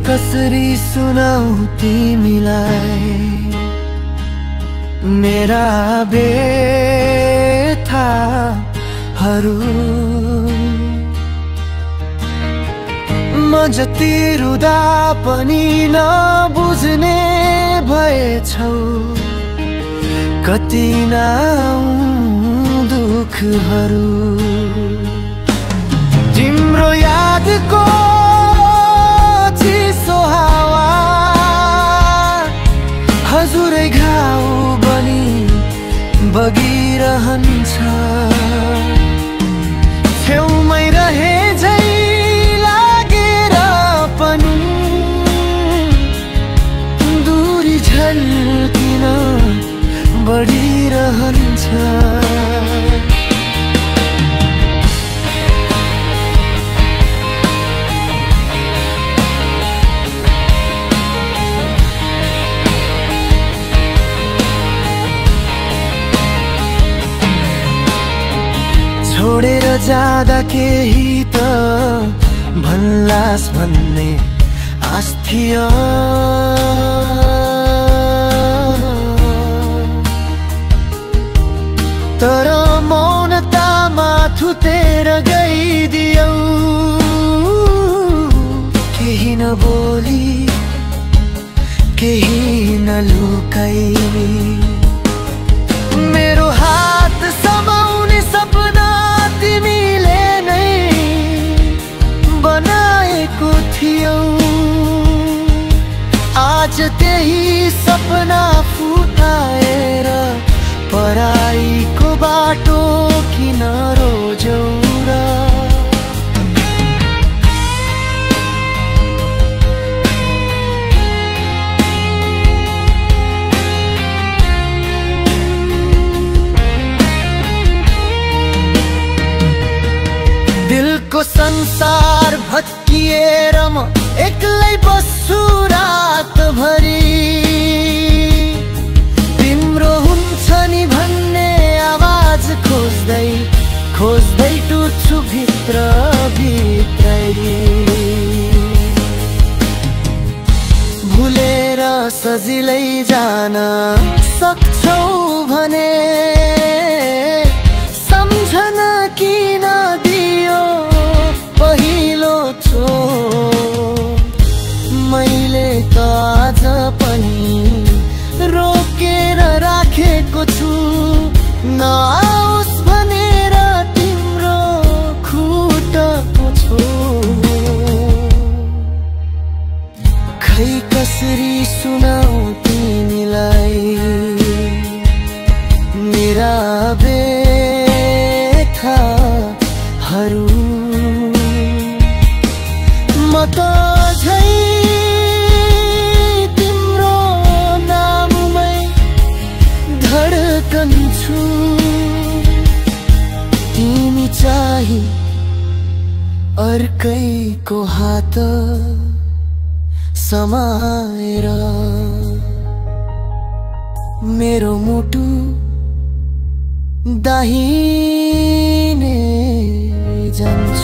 कसरी सुनाऊ तिमीलाई मेरा व्यथाहरू। म जति रुदा पनि नबुझ्ने भएछौ, कति नाउ दुखहरू। तिम्रो यादको चिसो हावा हजुरै घाउ बनी बगिरहन्छ। छेउमै रहे झै लागेर पनि दूरी झल्किन बढिरहन्छ। छोडेर जाँदा केही त भन्लास् भन्ने आश थियो, तर मौनतामा थुतेर गइदियौ। केही नबोली केही नलुकाई मेरो हात समाउने सपना तिमीले नै बनाएको थियौ। आज त्यही सपना फुटाएर पराईको बाटो किन रोजौ र। दिलको संसार भत्किएर म एक्लै बस्छु रातभरि। तिम्रो हुन्छ नि भन्ने आवाज खोज्दै खोज्दै टुट्छु भित्र भित्रै। भुलेर सजिलै जान सक्छौ भने सम्झन किन दियो पहिलो चोट। मैले त आज पनि रोकेर राखेको छु, नआओस् भनेर तिम्रो खुट्टाको छेउ। खै कसरी सुनाऊ तिमीलाई मेरा व्यथाहरू। म त झै तिम्रो नाममै धड्कन्छु। तिमी चाहिँ अर्कैको हात समाएर मेरो मुटु दाहिने जान्छ।